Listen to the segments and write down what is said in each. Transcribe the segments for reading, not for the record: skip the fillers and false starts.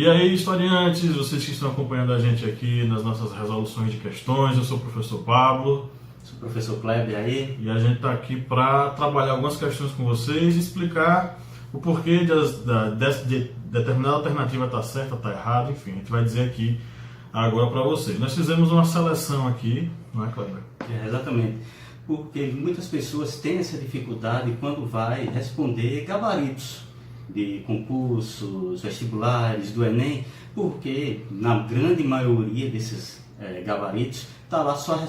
aí, historiantes, vocês que estão acompanhando a gente aqui nas nossas resoluções de questões, eu sou o professor Pablo. Sou o professor Kleber aí. E a gente está aqui para trabalhar algumas questões com vocês e explicar o porquê de determinada alternativa está certa, está errada, enfim, a gente vai dizer aqui agora para vocês. Nós fizemos uma seleção aqui, não é, Kleber? Exatamente, porque muitas pessoas têm essa dificuldade quando vai responder gabaritos de concursos, vestibulares, do Enem, porque na grande maioria desses gabaritos está lá só a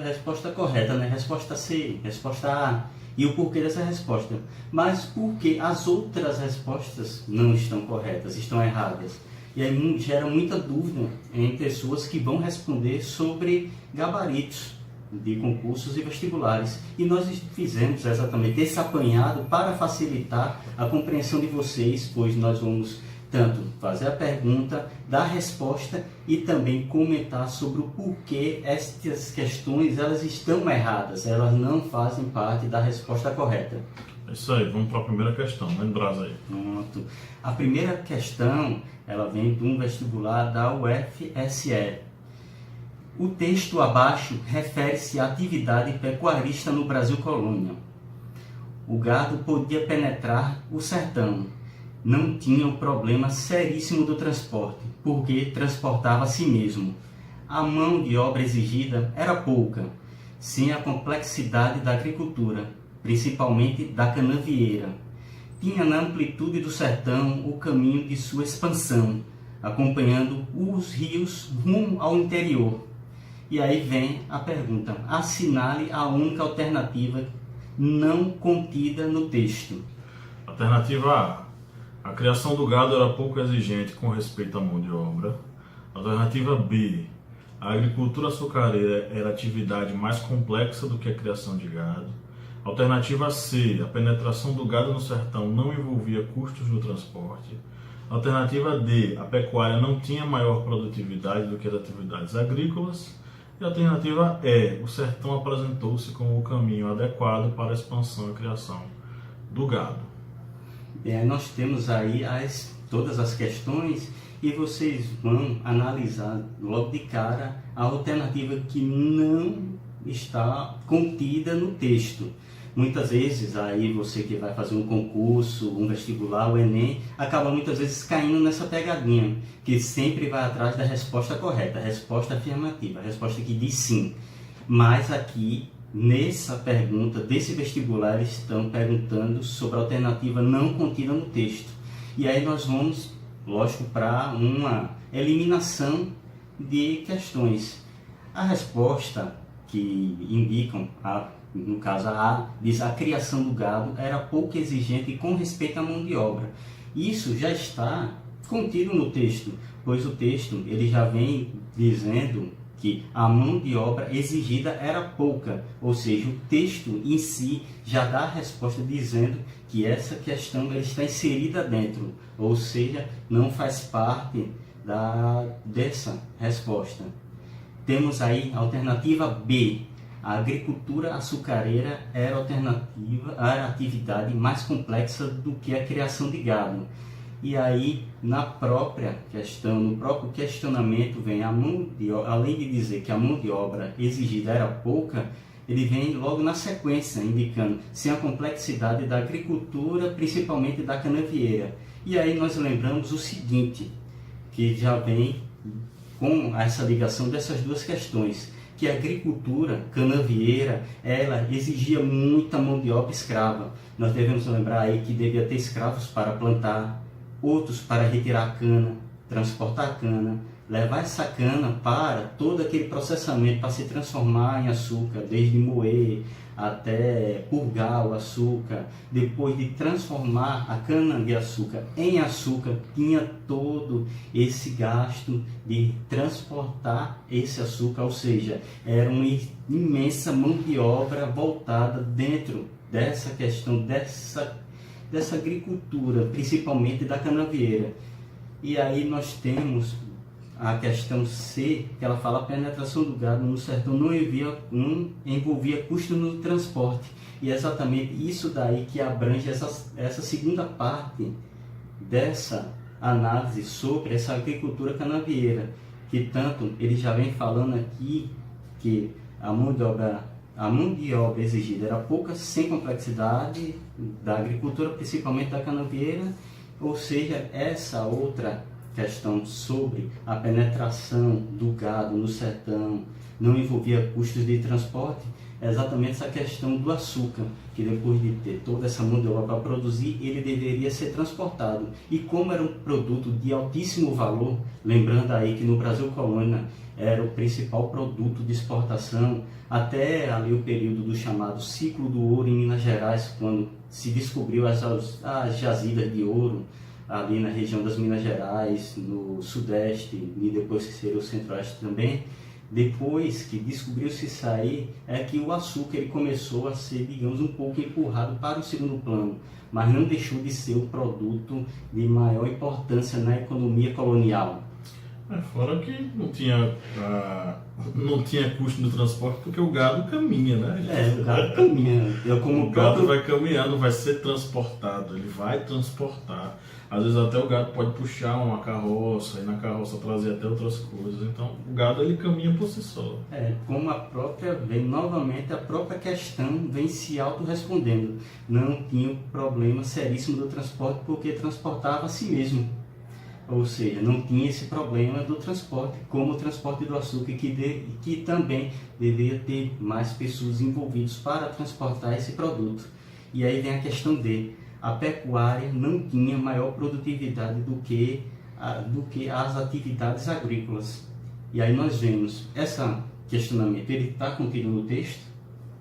resposta correta, né? Resposta C, resposta A, e o porquê dessa resposta. Mas porque as outras respostas não estão corretas, estão erradas. E aí gera muita dúvida em pessoas que vão responder sobre gabaritos de concursos e vestibulares. E nós fizemos exatamente esse apanhado para facilitar a compreensão de vocês, pois nós vamos tanto fazer a pergunta, dar a resposta e também comentar sobre o porquê estas questões elas estão erradas, elas não fazem parte da resposta correta. É isso aí, vamos para a primeira questão, lembra aí. Pronto. A primeira questão, ela vem de um vestibular da UFSE. O texto abaixo refere-se à atividade pecuarista no Brasil colônia. O gado podia penetrar o sertão. Não tinha o problema seríssimo do transporte, porque transportava a si mesmo. A mão de obra exigida era pouca, sem a complexidade da agricultura, principalmente da canavieira. Tinha na amplitude do sertão o caminho de sua expansão, acompanhando os rios rumo ao interior. E aí vem a pergunta: assinale a única alternativa não contida no texto. Alternativa A criação do gado era pouco exigente com respeito à mão de obra. Alternativa B, a agricultura açucareira era atividade mais complexa do que a criação de gado. Alternativa C, a penetração do gado no sertão não envolvia custos no transporte. Alternativa D, a pecuária não tinha maior produtividade do que as atividades agrícolas. E a alternativa E, o sertão apresentou-se como o caminho adequado para a expansão e criação do gado. Nós temos aí todas as questões e vocês vão analisar logo de cara a alternativa que não está contida no texto. Muitas vezes aí você que vai fazer um concurso, um vestibular, o Enem, acaba muitas vezes caindo nessa pegadinha, que sempre vai atrás da resposta correta, a resposta afirmativa, a resposta que diz sim. Mas aqui, nessa pergunta desse vestibular, eles estão perguntando sobre a alternativa não contida no texto. E aí nós vamos, lógico, para uma eliminação de questões. A resposta que indicam, no caso a A, diz a criação do gado era pouco exigente com respeito à mão de obra. Isso já está contido no texto, pois o texto ele já vem dizendo que a mão de obra exigida era pouca, ou seja, o texto em si já dá a resposta dizendo que essa questão ela está inserida dentro, ou seja, não faz parte dessa resposta. Temos aí a alternativa B, a agricultura açucareira era a atividade mais complexa do que a criação de gado. E aí, na própria questão, no próprio questionamento, vem a mão de obra, além de dizer que a mão de obra exigida era pouca, ele vem logo na sequência, indicando sem a complexidade da agricultura, principalmente da canavieira. E aí nós lembramos o seguinte, que já vem com essa ligação dessas duas questões, que a agricultura canavieira, ela exigia muita mão de obra escrava. Nós devemos lembrar aí que devia ter escravos para plantar, outros para retirar a cana, transportar a cana, levar essa cana para todo aquele processamento para se transformar em açúcar, desde moer até purgar o açúcar. Depois de transformar a cana de açúcar em açúcar, tinha todo esse gasto de transportar esse açúcar, ou seja, era uma imensa mão de obra voltada dentro dessa questão, dessa agricultura, principalmente da canavieira. E aí nós temos a questão C, que ela fala a penetração do gado no sertão não envolvia custo no transporte. E é exatamente isso daí que abrange essa segunda parte dessa análise sobre essa agricultura canavieira, que tanto ele já vem falando aqui que a mão de obra exigida era pouca, sem complexidade da agricultura, principalmente da canavieira, ou seja, essa outra questão sobre a penetração do gado no sertão não envolvia custos de transporte, é exatamente essa questão do açúcar, que depois de ter toda essa mão de obra para produzir, ele deveria ser transportado. E como era um produto de altíssimo valor, lembrando aí que no Brasil Colônia era o principal produto de exportação, até ali o período do chamado ciclo do ouro em Minas Gerais, quando se descobriu as jazidas de ouro, ali na região das Minas Gerais, no Sudeste e depois que seria o Centro-Oeste também. Depois que descobriu-se isso aí, é que o açúcar ele começou a ser, digamos, um pouco empurrado para o segundo plano, mas não deixou de ser o produto de maior importância na economia colonial. Fora que não tinha custo no transporte, porque o gado caminha, né? O gado caminha. O gado vai caminhando, vai ser transportado, ele vai transportar. Às vezes até o gado pode puxar uma carroça, e na carroça trazer até outras coisas. Então o gado ele caminha por si só. Como novamente a própria questão vem se autorrespondendo. Não tinha problema seríssimo do transporte, porque transportava a si mesmo. Ou seja, não tinha esse problema do transporte, como o transporte do açúcar, que também deveria ter mais pessoas envolvidas para transportar esse produto. E aí vem a questão a pecuária não tinha maior produtividade do que as atividades agrícolas. E aí nós vemos esse questionamento, ele está contido no texto?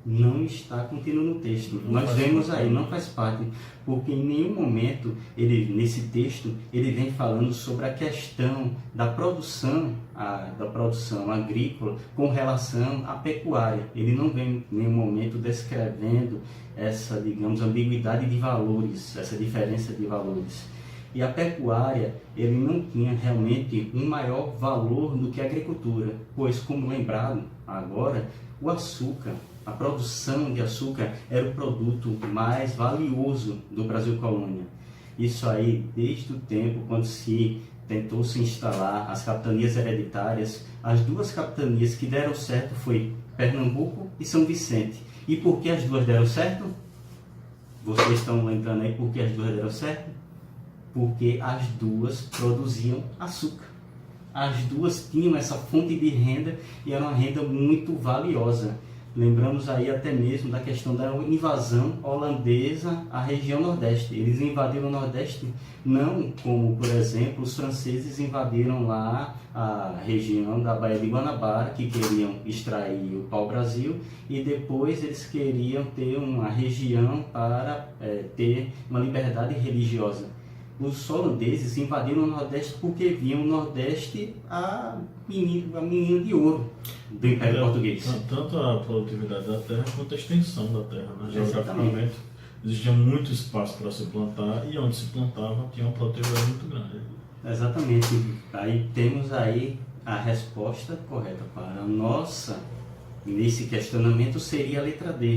Não está contido no texto. Nós vemos aí, não faz parte, porque em nenhum momento, nesse texto, ele vem falando sobre a questão da produção agrícola com relação à pecuária. Ele não vem em nenhum momento descrevendo essa, digamos, ambiguidade de valores, essa diferença de valores. E a pecuária, ele não tinha realmente um maior valor do que a agricultura, pois, como lembrado agora, o açúcar, a produção de açúcar era o produto mais valioso do Brasil Colônia. Isso aí, desde o tempo quando se tentou se instalar as capitanias hereditárias, as duas capitanias que deram certo foi Pernambuco e São Vicente. E por que as duas deram certo? Vocês estão lembrando aí por que as duas deram certo? Porque as duas produziam açúcar. As duas tinham essa fonte de renda e era uma renda muito valiosa. Lembramos aí até mesmo da questão da invasão holandesa à região Nordeste. Eles invadiram o Nordeste não como, por exemplo, os franceses invadiram lá a região da Baía de Guanabara, que queriam extrair o pau-brasil, e depois eles queriam ter uma região para ter uma liberdade religiosa. Os holandeses invadiram o Nordeste porque viam o Nordeste a menina de ouro do Império Português. Tanto a produtividade da terra quanto a extensão da terra, né? Geograficamente, existia muito espaço para se plantar e onde se plantava tinha uma produtividade muito grande. Exatamente. Aí temos aí a resposta correta para a nossa, nesse questionamento, seria a letra D.